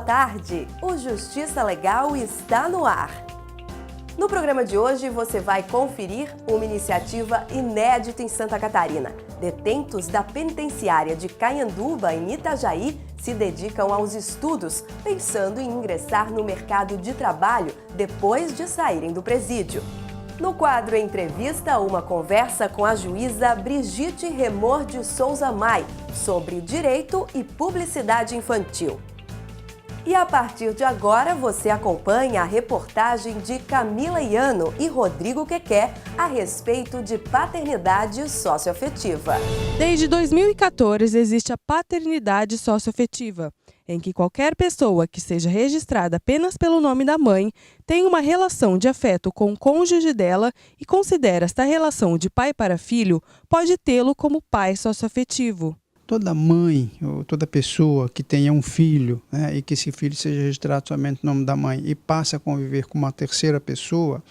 tarde. O Justiça Legal está no ar. No programa de hoje você vai conferir uma iniciativa inédita em Santa Catarina. Detentos da penitenciária de Canhanduba, em Itajaí, se dedicam aos estudos, pensando em ingressar no mercado de trabalho depois de saírem do presídio. No quadro Entrevista, uma conversa com a juíza Brigitte Remor de Souza Mai sobre direito e publicidade infantil. E a partir de agora, você acompanha a reportagem de Camila Iano e Rodrigo Quequé a respeito de paternidade socioafetiva. Desde 2014, existe a paternidade socioafetiva, em que qualquer pessoa que seja registrada apenas pelo nome da mãe tem uma relação de afeto com o cônjuge dela e considera esta relação de pai para filho, pode tê-lo como pai socioafetivo. Toda mãe ou toda pessoa que tenha um filho, né, e que esse filho seja registrado somente no nome da mãe e passe a conviver com uma terceira pessoa,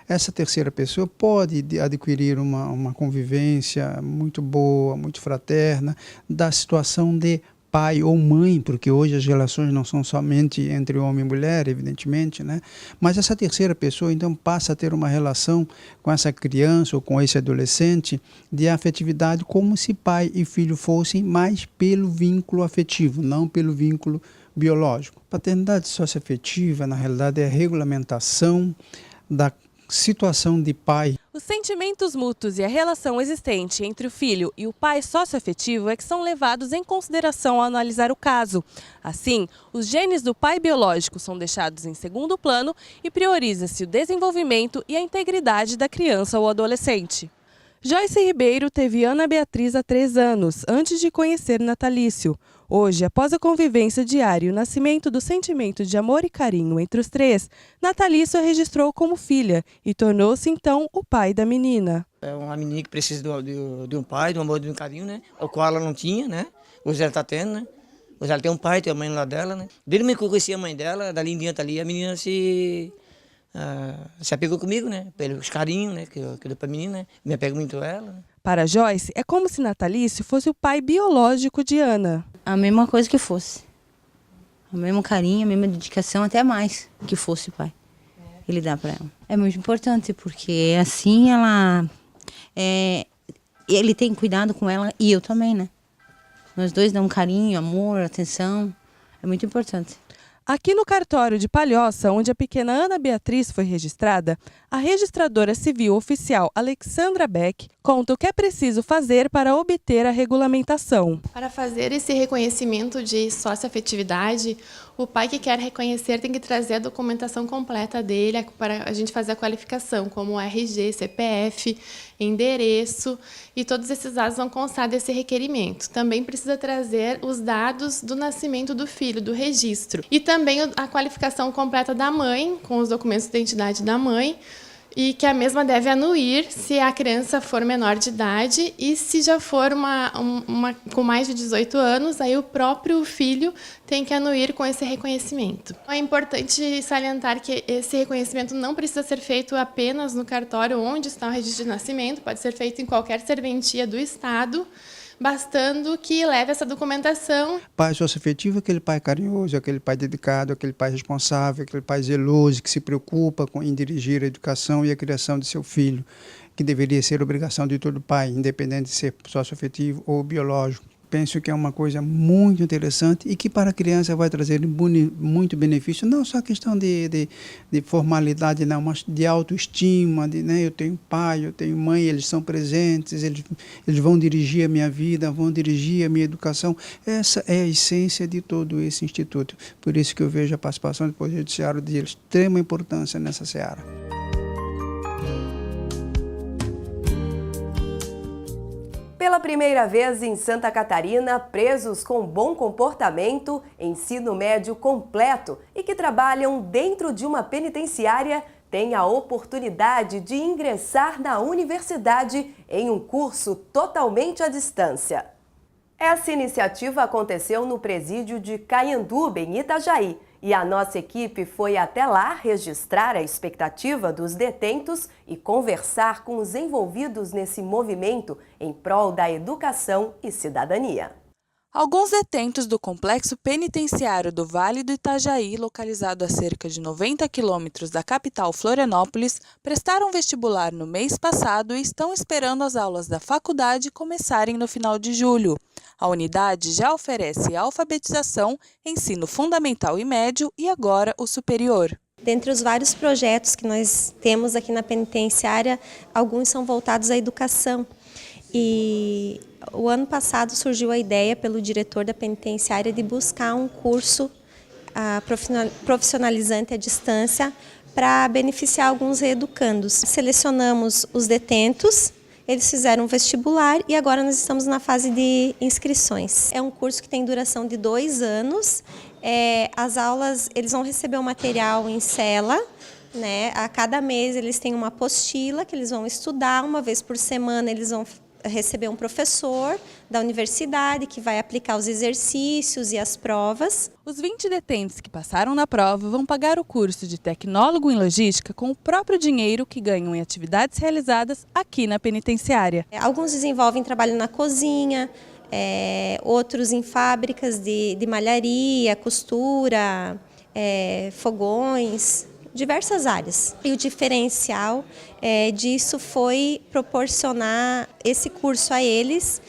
essa terceira pessoa pode adquirir uma convivência muito boa, muito fraterna, da situação de pai ou mãe, porque hoje as relações não são somente entre homem e mulher, evidentemente, né? Mas essa terceira pessoa, então, passa a ter uma relação com essa criança ou com esse adolescente de afetividade como se pai e filho fossem, mas pelo vínculo afetivo, não pelo vínculo biológico. Paternidade socioafetiva, na realidade, é a regulamentação da situação de pai. Os sentimentos mútuos e a relação existente entre o filho e o pai socioafetivo é que são levados em consideração ao analisar o caso. Assim, os genes do pai biológico são deixados em segundo plano e prioriza-se o desenvolvimento e a integridade da criança ou adolescente. Joyce Ribeiro teve Ana Beatriz há 3 anos, antes de conhecer Natalício. Hoje, após a convivência diária e o nascimento do sentimento de amor e carinho entre os 3, Natalício a registrou como filha e tornou-se então o pai da menina. É uma menina que precisa de um pai, de um amor, de um carinho, né? O qual ela não tinha, né? Hoje ela está tendo, né? Hoje ela tem um pai, tem a mãe lá dela, né? Desde que eu conheci a mãe dela, dali em diante ali, a menina se apegou comigo, né? Pelos carinhos, né? Que eu dei pra menina, né? Me apego muito a ela, né? Para Joyce, é como se Natalício fosse o pai biológico de Ana. A mesma coisa que fosse. O mesmo carinho, a mesma dedicação, até mais que fosse pai. Ele dá para ela. É muito importante, porque assim ele tem cuidado com ela e eu também, né? Nós dois damos carinho, amor, atenção. É muito importante. Aqui no cartório de Palhoça, onde a pequena Ana Beatriz foi registrada, a registradora civil oficial Alexandra Beck conta o que é preciso fazer para obter a regulamentação. Para fazer esse reconhecimento de socioafetividade, o pai que quer reconhecer tem que trazer a documentação completa dele para a gente fazer a qualificação, como RG, CPF, endereço, e todos esses dados vão constar desse requerimento. Também precisa trazer os dados do nascimento do filho, do registro. E também a qualificação completa da mãe, com os documentos de identidade da mãe, e que a mesma deve anuir se a criança for menor de idade e se já for com mais de 18 anos, aí o próprio filho tem que anuir com esse reconhecimento. É importante salientar que esse reconhecimento não precisa ser feito apenas no cartório onde está o registro de nascimento, pode ser feito em qualquer serventia do Estado, bastando que leve essa documentação. Pai socioafetivo é aquele pai carinhoso, aquele pai dedicado, aquele pai responsável, aquele pai zeloso, que se preocupa em dirigir a educação e a criação de seu filho, que deveria ser obrigação de todo pai, independente de ser socioafetivo ou biológico. Penso que é uma coisa muito interessante e que para a criança vai trazer muito benefício, não só a questão de formalidade, não, mas de autoestima, né? Eu tenho pai, eu tenho mãe, eles são presentes, eles vão dirigir a minha vida, vão dirigir a minha educação. Essa é a essência de todo esse instituto. Por isso que eu vejo a participação do Poder Judiciário de extrema importância nessa seara. Pela primeira vez em Santa Catarina, presos com bom comportamento, ensino médio completo e que trabalham dentro de uma penitenciária têm a oportunidade de ingressar na universidade em um curso totalmente à distância. Essa iniciativa aconteceu no presídio de Canhanduba, em Itajaí, e a nossa equipe foi até lá registrar a expectativa dos detentos e conversar com os envolvidos nesse movimento em prol da educação e cidadania. Alguns detentos do complexo penitenciário do Vale do Itajaí, localizado a cerca de 90 quilômetros da capital Florianópolis, prestaram vestibular no mês passado e estão esperando as aulas da faculdade começarem no final de julho. A unidade já oferece alfabetização, ensino fundamental e médio e agora o superior. Dentre os vários projetos que nós temos aqui na penitenciária, alguns são voltados à educação. E o ano passado surgiu a ideia pelo diretor da penitenciária de buscar um curso profissionalizante à distância para beneficiar alguns reeducandos. Selecionamos os detentos, eles fizeram um vestibular e agora nós estamos na fase de inscrições. É um curso que tem duração de 2 anos. As aulas, eles vão receber o material em cela, né? A cada mês eles têm uma apostila que eles vão estudar, uma vez por semana eles vão receber um professor da universidade que vai aplicar os exercícios e as provas. Os 20 detentos que passaram na prova vão pagar o curso de tecnólogo em logística com o próprio dinheiro que ganham em atividades realizadas aqui na penitenciária. Alguns desenvolvem trabalho na cozinha, outros em fábricas de malharia, costura, fogões, diversas áreas. E o diferencial disso foi proporcionar esse curso a eles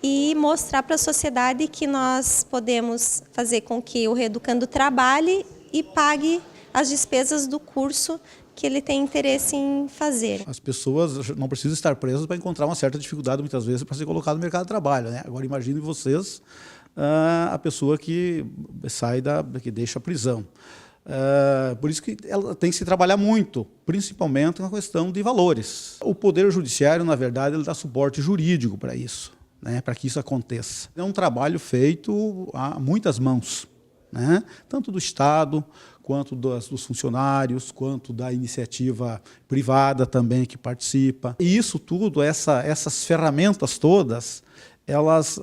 e mostrar para a sociedade que nós podemos fazer com que o reeducando trabalhe e pague as despesas do curso que ele tem interesse em fazer. As pessoas não precisam estar presas para encontrar uma certa dificuldade, muitas vezes, para ser colocado no mercado de trabalho, né? Agora, imagine vocês a pessoa que sai que deixa a prisão. Por isso que ela tem que se trabalhar muito, principalmente na questão de valores. O Poder Judiciário, na verdade, ele dá suporte jurídico para isso, né, para que isso aconteça. É um trabalho feito a muitas mãos, né, tanto do Estado, quanto dos funcionários, quanto da iniciativa privada também que participa. E isso tudo, essas ferramentas todas, elas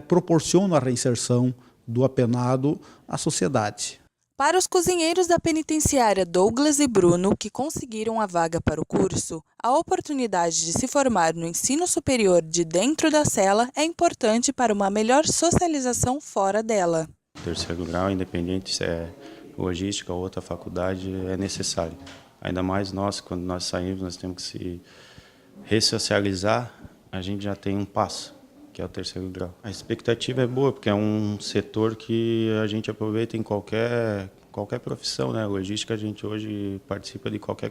proporcionam a reinserção do apenado à sociedade. Para os cozinheiros da penitenciária Douglas e Bruno, que conseguiram a vaga para o curso, a oportunidade de se formar no ensino superior de dentro da cela é importante para uma melhor socialização fora dela. Terceiro grau, independente se é logística ou outra faculdade, é necessário. Ainda mais nós, quando nós saímos, nós temos que se ressocializar, a gente já tem um passo, que é o terceiro grau. A expectativa é boa, porque é um setor que a gente aproveita em qualquer profissão, né? Logística, a gente hoje participa de qualquer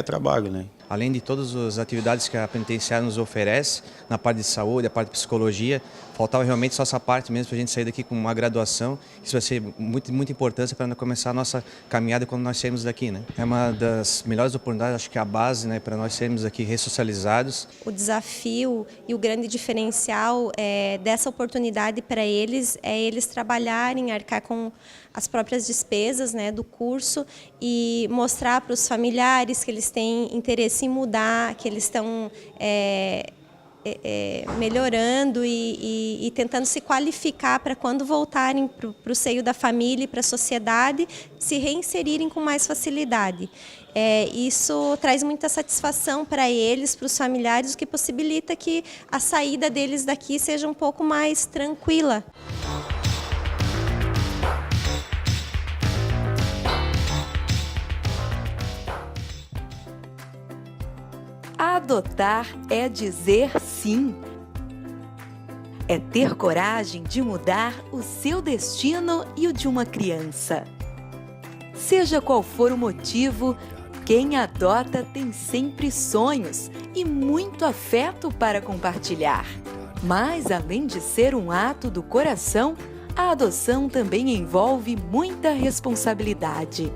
trabalho, né? Além de todas as atividades que a penitenciária nos oferece, na parte de saúde, a parte de psicologia, faltava realmente só essa parte mesmo para a gente sair daqui com uma graduação. Isso vai ser muita importância para começar a nossa caminhada quando nós sairmos daqui, né? É uma das melhores oportunidades, acho que é a base, né, para nós sermos aqui ressocializados. O desafio e o grande diferencial dessa oportunidade para eles é eles trabalharem, arcar com as próprias despesas, né, do curso e mostrar para os familiares que eles têm interesse em mudar, que eles estão melhorando e tentando se qualificar para quando voltarem para o seio da família e para a sociedade, se reinserirem com mais facilidade. Isso traz muita satisfação para eles, para os familiares, o que possibilita que a saída deles daqui seja um pouco mais tranquila. Adotar é dizer sim. É ter coragem de mudar o seu destino e o de uma criança. Seja qual for o motivo, quem adota tem sempre sonhos e muito afeto para compartilhar. Mas, além de ser um ato do coração, a adoção também envolve muita responsabilidade.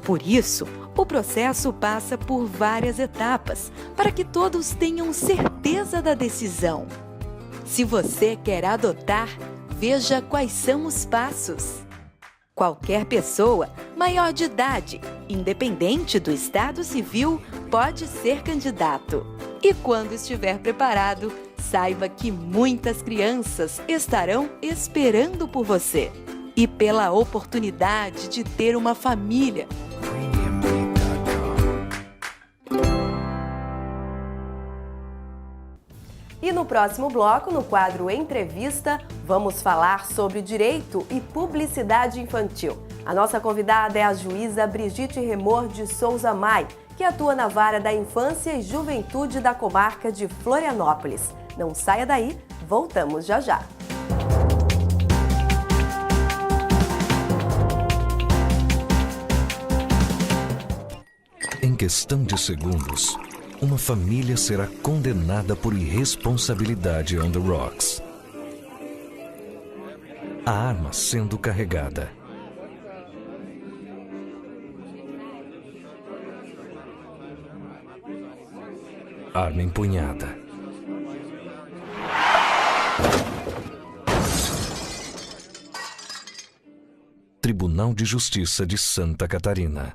Por isso, o processo passa por várias etapas para que todos tenham certeza da decisão. Se você quer adotar, veja quais são os passos. Qualquer pessoa maior de idade, independente do estado civil, pode ser candidato. E quando estiver preparado, saiba que muitas crianças estarão esperando por você e pela oportunidade de ter uma família. E no próximo bloco, no quadro Entrevista, vamos falar sobre direito e publicidade infantil. A nossa convidada é a juíza Brigitte Remor de Souza Mai, que atua na Vara da Infância e Juventude da comarca de Florianópolis. Não saia daí, voltamos já já. Em questão de segundos, uma família será condenada por irresponsabilidade on the rocks. A arma sendo carregada. Arma empunhada. Tribunal de Justiça de Santa Catarina.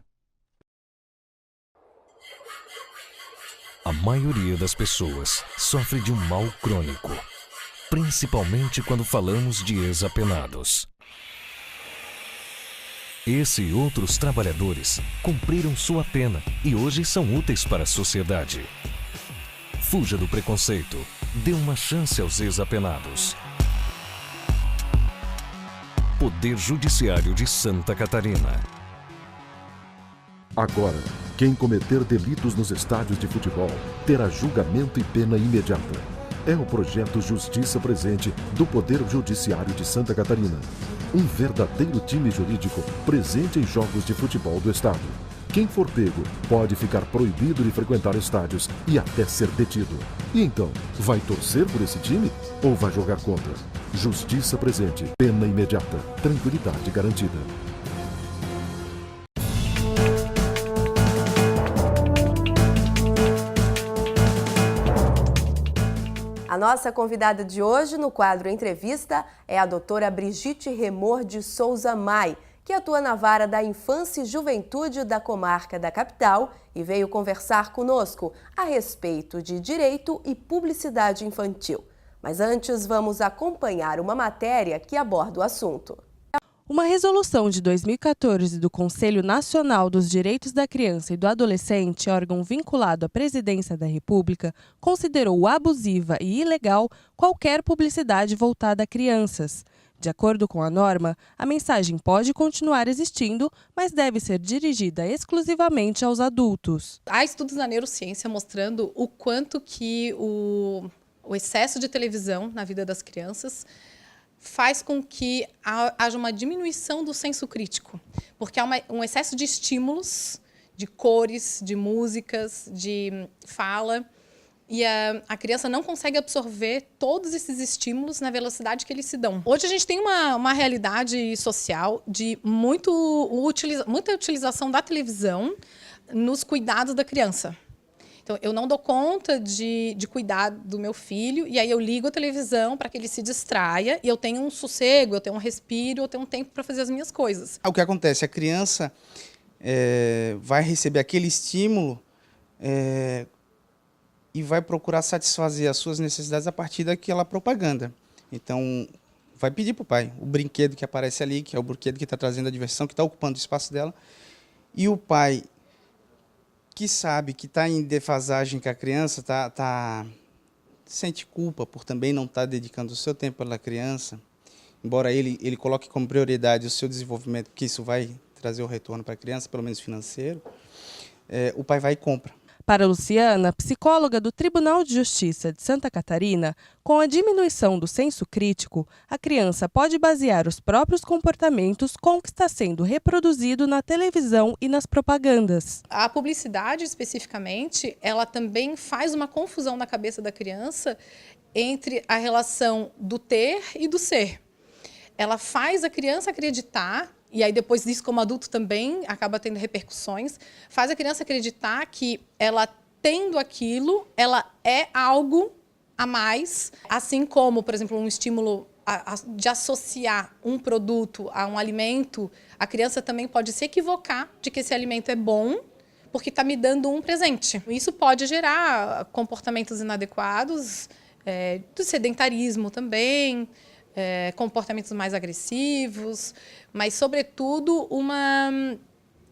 A maioria das pessoas sofre de um mal crônico, principalmente quando falamos de ex-apenados. Esse e outros trabalhadores cumpriram sua pena e hoje são úteis para a sociedade. Fuja do preconceito, dê uma chance aos ex-apenados. Poder Judiciário de Santa Catarina. Agora, quem cometer delitos nos estádios de futebol terá julgamento e pena imediata. É o projeto Justiça Presente do Poder Judiciário de Santa Catarina. Um verdadeiro time jurídico presente em jogos de futebol do estado. Quem for pego pode ficar proibido de frequentar estádios e até ser detido. E então, vai torcer por esse time ou vai jogar contra? Justiça Presente, pena imediata, tranquilidade garantida. A nossa convidada de hoje no quadro Entrevista é a doutora Brigitte Remor de Souza Mai, que atua na Vara da Infância e Juventude da comarca da capital e veio conversar conosco a respeito de direito e publicidade infantil. Mas antes, vamos acompanhar uma matéria que aborda o assunto. Uma resolução de 2014 do Conselho Nacional dos Direitos da Criança e do Adolescente, órgão vinculado à Presidência da República, considerou abusiva e ilegal qualquer publicidade voltada a crianças. De acordo com a norma, a mensagem pode continuar existindo, mas deve ser dirigida exclusivamente aos adultos. Há estudos na neurociência mostrando o quanto que o excesso de televisão na vida das crianças faz com que haja uma diminuição do senso crítico, porque há um excesso de estímulos, de cores, de músicas, de fala, e a criança não consegue absorver todos esses estímulos na velocidade que eles se dão. Hoje a gente tem uma realidade social de muita utilização da televisão nos cuidados da criança. Então, eu não dou conta de cuidar do meu filho, e aí eu ligo a televisão para que ele se distraia, e eu tenho um sossego, eu tenho um respiro, eu tenho um tempo para fazer as minhas coisas. O que acontece? A criança vai receber aquele estímulo e vai procurar satisfazer as suas necessidades a partir daquela propaganda. Então, vai pedir para o pai o brinquedo que aparece ali, que é o brinquedo que está trazendo a diversão, que está ocupando o espaço dela, e o pai que sabe que está em defasagem com a criança, sente culpa por também não estar dedicando o seu tempo pela criança, embora ele coloque como prioridade o seu desenvolvimento, que isso vai trazer o retorno para a criança, pelo menos financeiro, o pai vai e compra. Para Luciana, psicóloga do Tribunal de Justiça de Santa Catarina, com a diminuição do senso crítico, a criança pode basear os próprios comportamentos com o que está sendo reproduzido na televisão e nas propagandas. A publicidade, especificamente, ela também faz uma confusão na cabeça da criança entre a relação do ter e do ser. Ela faz a criança acreditar, e aí depois disso, como adulto também, acaba tendo repercussões, faz a criança acreditar que ela tendo aquilo, ela é algo a mais, assim como, por exemplo, um estímulo de associar um produto a um alimento, a criança também pode se equivocar de que esse alimento é bom, porque está me dando um presente. Isso pode gerar comportamentos inadequados, do sedentarismo também, comportamentos mais agressivos, mas, sobretudo,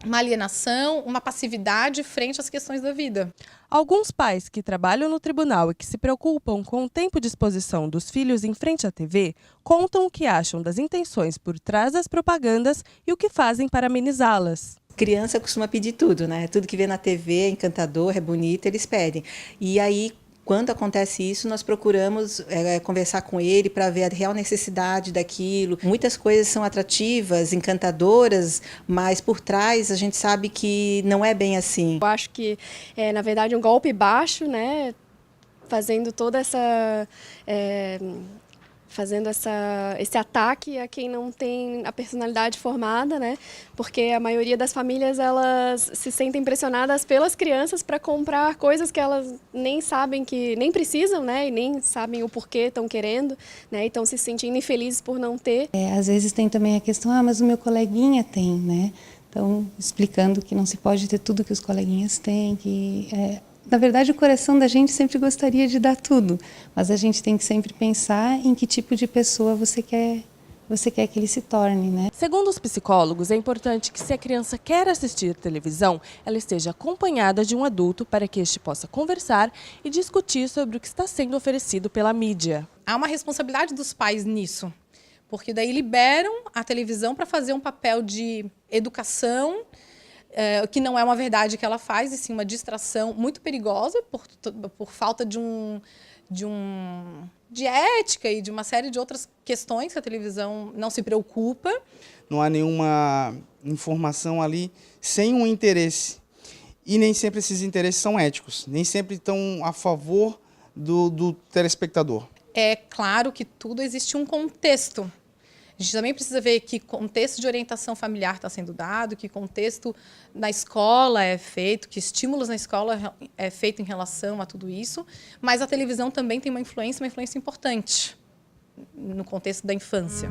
uma alienação, uma passividade frente às questões da vida. Alguns pais que trabalham no tribunal e que se preocupam com o tempo de exposição dos filhos em frente à TV contam o que acham das intenções por trás das propagandas e o que fazem para amenizá-las. Criança costuma pedir tudo, né? Tudo que vê na TV é encantador, é bonito, eles pedem. E aí, quando acontece isso, nós procuramos conversar com ele para ver a real necessidade daquilo. Muitas coisas são atrativas, encantadoras, mas por trás a gente sabe que não é bem assim. Eu acho que, na verdade, um golpe baixo, né? Fazendo toda essa... esse ataque a quem não tem a personalidade formada, né? Porque a maioria das famílias, elas se sentem pressionadas pelas crianças para comprar coisas que elas nem sabem que nem precisam, né? E nem sabem o porquê estão querendo, né? E estão se sentindo infelizes por não ter. Às vezes tem também a questão, mas o meu coleguinha tem, né? Então, explicando que não se pode ter tudo que os coleguinhas têm, que... Na verdade, o coração da gente sempre gostaria de dar tudo, mas a gente tem que sempre pensar em que tipo de pessoa você quer que ele se torne, né? Segundo os psicólogos, é importante que, se a criança quer assistir televisão, ela esteja acompanhada de um adulto para que este possa conversar e discutir sobre o que está sendo oferecido pela mídia. Há uma responsabilidade dos pais nisso, porque daí liberam a televisão para fazer um papel de educação, que não é uma verdade que ela faz, e sim uma distração muito perigosa por falta de ética e de uma série de outras questões que a televisão não se preocupa. Não há nenhuma informação ali sem um interesse. E nem sempre esses interesses são éticos, nem sempre estão a favor do telespectador. É claro que tudo existe um contexto. A gente também precisa ver que contexto de orientação familiar está sendo dado, que contexto na escola é feito, que estímulos na escola é feito em relação a tudo isso, mas a televisão também tem uma influência importante no contexto da infância.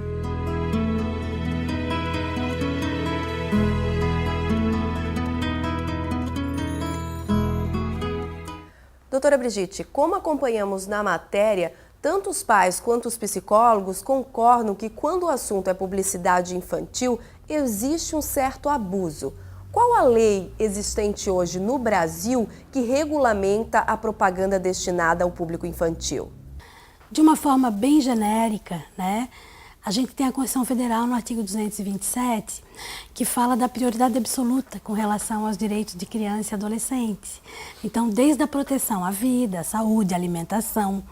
Doutora Brigitte, como acompanhamos na matéria, tanto os pais quanto os psicólogos concordam que, quando o assunto é publicidade infantil, existe um certo abuso. Qual a lei existente hoje no Brasil que regulamenta a propaganda destinada ao público infantil? De uma forma bem genérica, né? A gente tem a Constituição Federal no artigo 227, que fala da prioridade absoluta com relação aos direitos de criança e adolescente. Então, desde a proteção à vida, à saúde, à alimentação,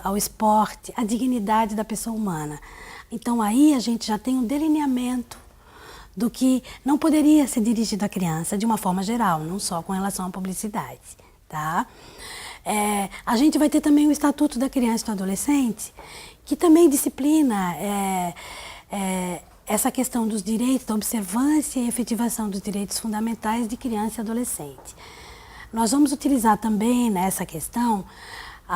ao esporte, à dignidade da pessoa humana. Então aí a gente já tem um delineamento do que não poderia ser dirigido à criança de uma forma geral, não só com relação à publicidade, tá? A gente vai ter também o Estatuto da Criança e do Adolescente, que também disciplina essa questão dos direitos, da observância e efetivação dos direitos fundamentais de criança e adolescente. Nós vamos utilizar também nessa questão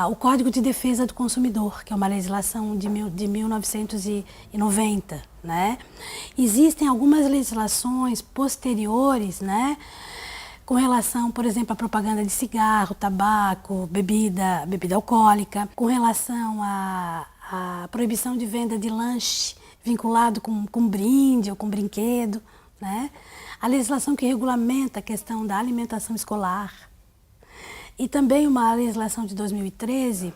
o Código de Defesa do Consumidor, que é uma legislação de 1990, né? Existem algumas legislações posteriores, né? Com relação, por exemplo, à propaganda de cigarro, tabaco, bebida alcoólica, com relação à proibição de venda de lanche vinculado com brinde ou com brinquedo, né? A legislação que regulamenta a questão da alimentação escolar. E também uma legislação de 2013,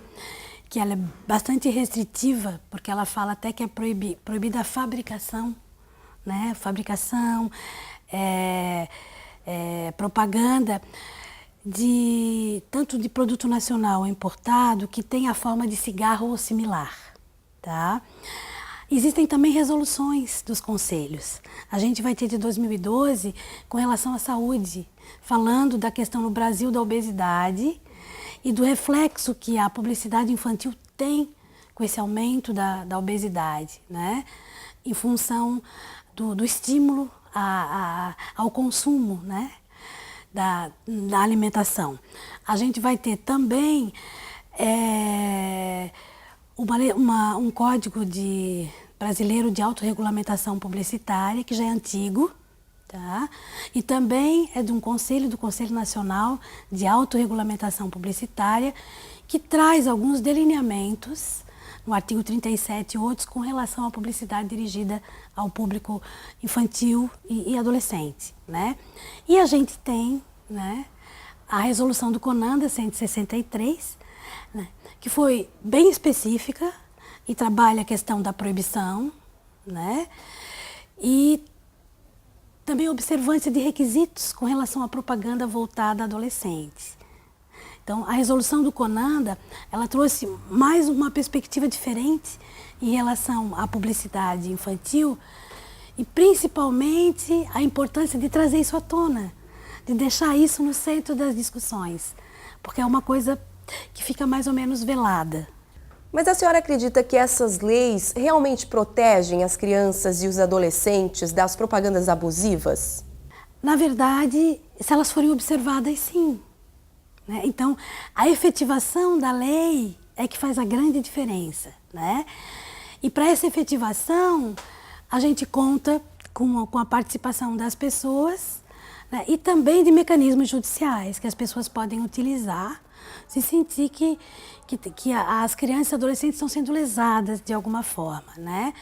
que ela é bastante restritiva, porque ela fala até que é proibida a fabricação, né? Fabricação, propaganda tanto de produto nacional ou importado que tem a forma de cigarro ou similar, tá? Existem também resoluções dos conselhos. A gente vai ter de 2012 com relação à saúde, falando da questão no Brasil da obesidade e do reflexo que a publicidade infantil tem com esse aumento da obesidade, né? Em função do estímulo ao consumo, né? Da alimentação. A gente vai ter também um código brasileiro de autorregulamentação publicitária, que já é antigo, tá? E também é do Conselho Nacional de Autorregulamentação Publicitária, que traz alguns delineamentos no artigo 37 e outros, com relação à publicidade dirigida ao público infantil e adolescente, né? E a gente tem, né, a resolução do CONANDA 163, né, que foi bem específica e trabalha a questão da proibição, né, e também observância de requisitos com relação à propaganda voltada a adolescentes. Então, a resolução do CONANDA, ela trouxe mais uma perspectiva diferente em relação à publicidade infantil e, principalmente, a importância de trazer isso à tona, de deixar isso no centro das discussões, porque é uma coisa que fica mais ou menos velada. Mas a senhora acredita que essas leis realmente protegem as crianças e os adolescentes das propagandas abusivas? Na verdade, se elas forem observadas, sim. Né? Então, a efetivação da lei é que faz a grande diferença, né? E para essa efetivação, a gente conta com a participação das pessoas, né? E também de mecanismos judiciais que as pessoas podem utilizar se sentir que as crianças e adolescentes estão sendo lesadas de alguma forma, né?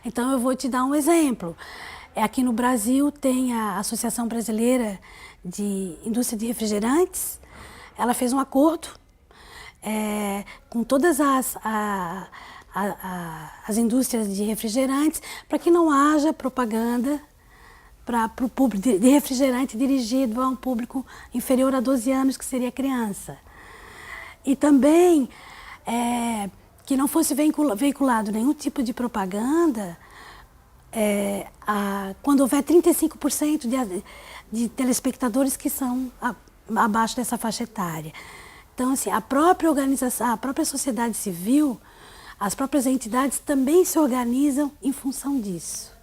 Então, eu vou te dar um exemplo. Aqui no Brasil tem a Associação Brasileira de Indústria de Refrigerantes. Ela fez um acordo com todas as indústrias de refrigerantes para que não haja propaganda para o público de refrigerante dirigido a um público inferior a 12 anos, que seria criança. E também que não fosse veiculado nenhum tipo de propaganda quando houver 35% de telespectadores que são abaixo dessa faixa etária. Então, assim, a própria organização, a própria sociedade civil, as próprias entidades também se organizam em função disso.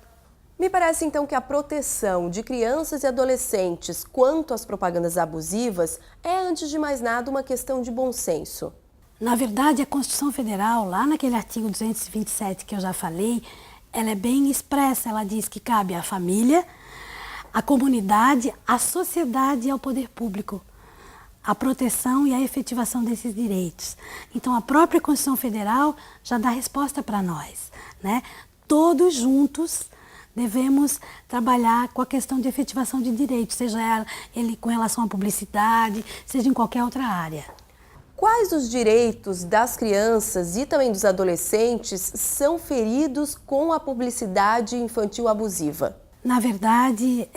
Me parece, então, que a proteção de crianças e adolescentes quanto às propagandas abusivas é, antes de mais nada, uma questão de bom senso. Na verdade, a Constituição Federal, lá naquele artigo 227 que eu já falei, ela é bem expressa. Ela diz que cabe à família, à comunidade, à sociedade e ao poder público a proteção e a efetivação desses direitos. Então, a própria Constituição Federal já dá resposta para nós, né? Todos juntos devemos trabalhar com a questão de efetivação de direitos, seja ele com relação à publicidade, seja em qualquer outra área. Quais os direitos das crianças e também dos adolescentes são feridos com a publicidade infantil abusiva? Na verdade,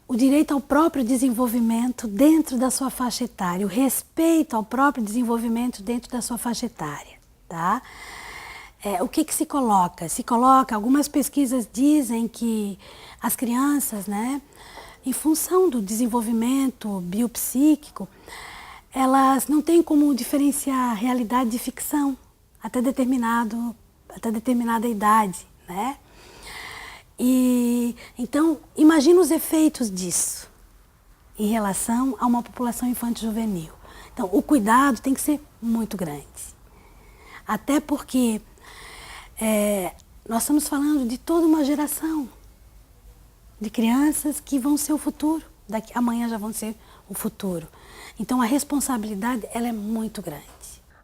o direito ao próprio desenvolvimento dentro da sua faixa etária, o respeito ao próprio desenvolvimento dentro da sua faixa etária, tá? O que se coloca? Se coloca, algumas pesquisas dizem que as crianças, né, em função do desenvolvimento biopsíquico, elas não têm como diferenciar realidade de ficção até determinada idade, né? E então, imagina os efeitos disso em relação a uma população infanto-juvenil. Então, o cuidado tem que ser muito grande. Até porque nós estamos falando de toda uma geração de crianças que vão ser o futuro, amanhã já vão ser o futuro. Então, a responsabilidade ela é muito grande.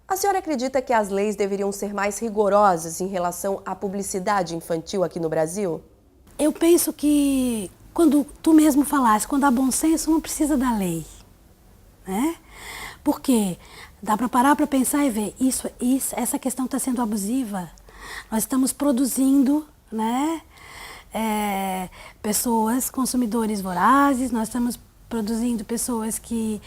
A senhora acredita que as leis deveriam ser mais rigorosas em relação à publicidade infantil aqui no Brasil? Eu penso que, quando tu mesmo falaste, quando há bom senso, não precisa da lei, né? Porque dá para parar para pensar e ver, essa questão está sendo abusiva. Nós estamos produzindo, né, pessoas, consumidores vorazes, nós estamos produzindo pessoas que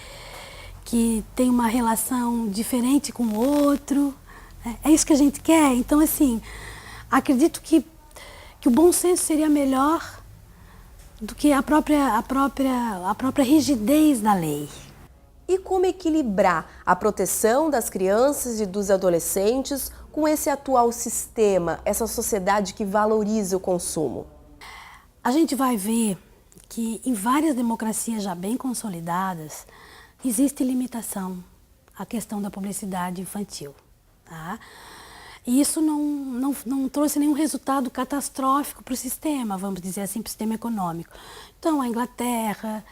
têm uma relação diferente com o outro. É isso que a gente quer. Então, assim, acredito que o bom senso seria melhor do que a própria rigidez da lei. E como equilibrar a proteção das crianças e dos adolescentes com esse atual sistema, essa sociedade que valoriza o consumo? A gente vai ver que em várias democracias já bem consolidadas existe limitação à questão da publicidade infantil, tá? E isso não trouxe nenhum resultado catastrófico para o sistema, vamos dizer assim, para o sistema econômico. Então, a Inglaterra,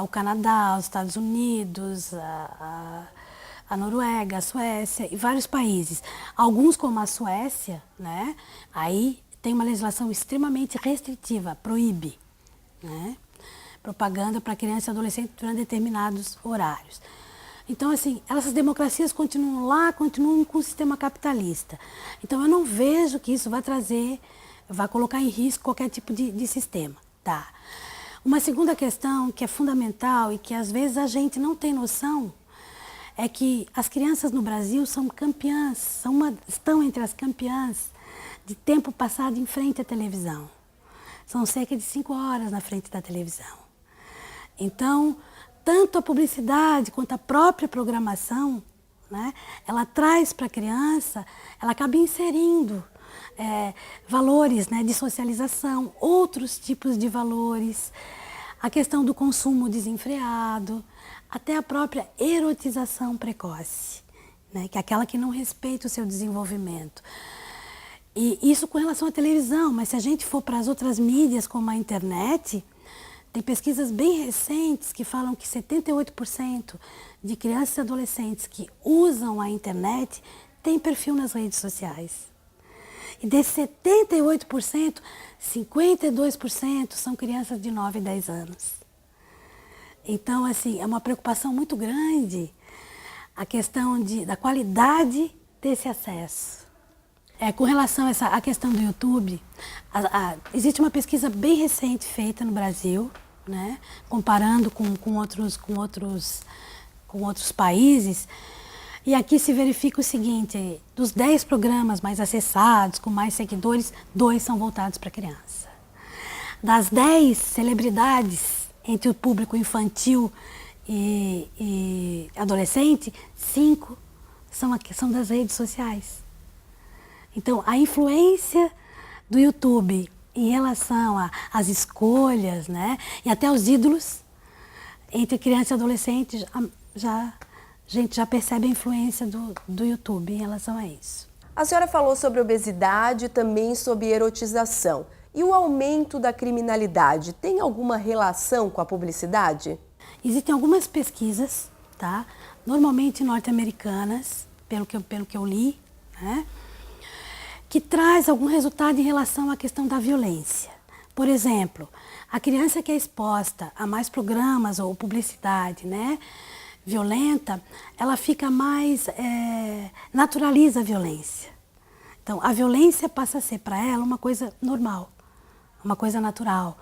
o Canadá, os Estados Unidos, a a Noruega, a Suécia e vários países. Alguns, como a Suécia, né, aí tem uma legislação extremamente restritiva, proíbe, né, propaganda para criança e adolescente durante determinados horários. Então, assim, essas democracias continuam lá, continuam com o sistema capitalista. Então, eu não vejo que isso vai colocar em risco qualquer tipo de sistema. Tá? Uma segunda questão que é fundamental e que às vezes a gente não tem noção é que as crianças no Brasil são campeãs, estão entre as campeãs de tempo passado em frente à televisão. São cerca de 5 horas na frente da televisão. Então, tanto a publicidade quanto a própria programação, né, ela traz para a criança, ela acaba inserindo valores, né, de socialização, outros tipos de valores, a questão do consumo desenfreado, até a própria erotização precoce, né, que é aquela que não respeita o seu desenvolvimento. E isso com relação à televisão, mas se a gente for para as outras mídias, como a internet, tem pesquisas bem recentes que falam que 78% de crianças e adolescentes que usam a internet têm perfil nas redes sociais. E desses 78%, 52% são crianças de 9 e 10 anos. Então, assim, é uma preocupação muito grande a questão da qualidade desse acesso. Com relação a questão do YouTube, existe uma pesquisa bem recente feita no Brasil, né, comparando com outros países. E aqui se verifica o seguinte, dos 10 programas mais acessados, com mais seguidores, 2 são voltados para criança. Das 10 celebridades entre o público infantil e adolescente, 5 são das redes sociais. Então, a influência do YouTube em relação às escolhas, né, e até os ídolos, entre criança e adolescente, a gente já percebe a influência do YouTube em relação a isso. A senhora falou sobre obesidade e também sobre erotização. E o aumento da criminalidade tem alguma relação com a publicidade? Existem algumas pesquisas, tá? Normalmente norte-americanas, pelo que eu li, né, que traz algum resultado em relação à questão da violência. Por exemplo, a criança que é exposta a mais programas ou publicidade, né, violenta, ela fica mais, naturaliza a violência. Então, a violência passa a ser para ela uma coisa normal, uma coisa natural.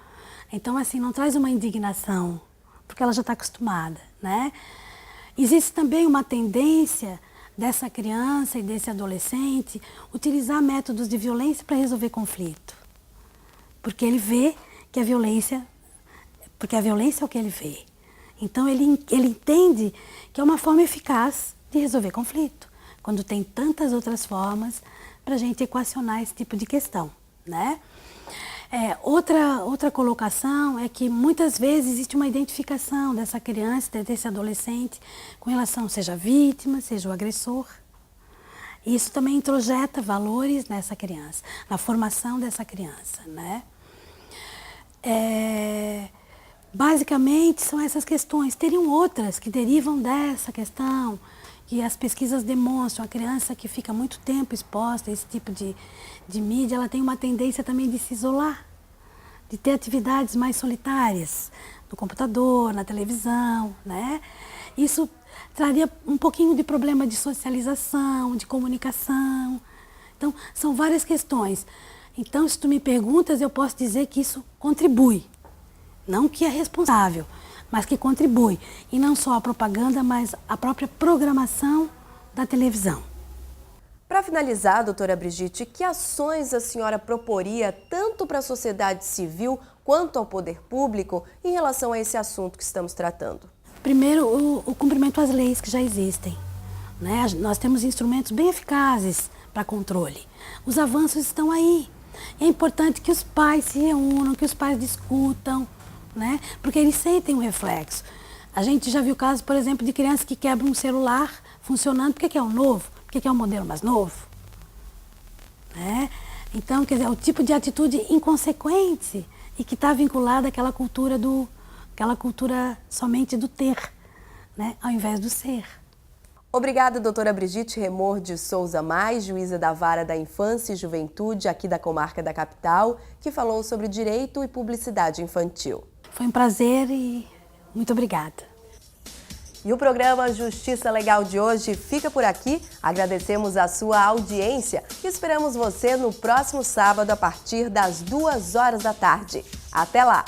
Então, assim, não traz uma indignação, porque ela já está acostumada, né? Existe também uma tendência dessa criança e desse adolescente utilizar métodos de violência para resolver conflito. Porque ele vê que a violência é o que ele vê. Então ele entende que é uma forma eficaz de resolver conflito, quando tem tantas outras formas para a gente equacionar esse tipo de questão, né? Outra colocação é que muitas vezes existe uma identificação dessa criança, desse adolescente, com relação seja a vítima, seja o agressor. E isso também introjeta valores nessa criança, na formação dessa criança, né? Basicamente são essas questões. Teriam outras que derivam dessa questão, que as pesquisas demonstram. A criança que fica muito tempo exposta a esse tipo de mídia, ela tem uma tendência também de se isolar, de ter atividades mais solitárias, no computador, na televisão, né? Isso traria um pouquinho de problema de socialização, de comunicação. Então, são várias questões. Então, se tu me perguntas, eu posso dizer que isso contribui. Não que é responsável, mas que contribui. E não só a propaganda, mas a própria programação da televisão. Para finalizar, doutora Brigitte, que ações a senhora proporia tanto para a sociedade civil quanto ao poder público em relação a esse assunto que estamos tratando? Primeiro, o cumprimento às leis que já existem, né? Nós temos instrumentos bem eficazes para controle. Os avanços estão aí. É importante que os pais se reúnam, que os pais discutam, né? Porque eles sentem um reflexo. A gente já viu casos, por exemplo, de crianças que quebram um celular funcionando porque é um novo, porque é um modelo mais novo, né? Então, quer dizer, é o tipo de atitude inconsequente e que está vinculada àquela cultura somente do ter, né? Ao invés do ser. Obrigada, doutora Brigitte Remor de Souza Mais, juíza da Vara da Infância e Juventude aqui da comarca da capital, que falou sobre direito e publicidade infantil. Foi um prazer e muito obrigada. E o programa Justiça Legal de hoje fica por aqui. Agradecemos a sua audiência e esperamos você no próximo sábado a partir das 2 horas da tarde. Até lá!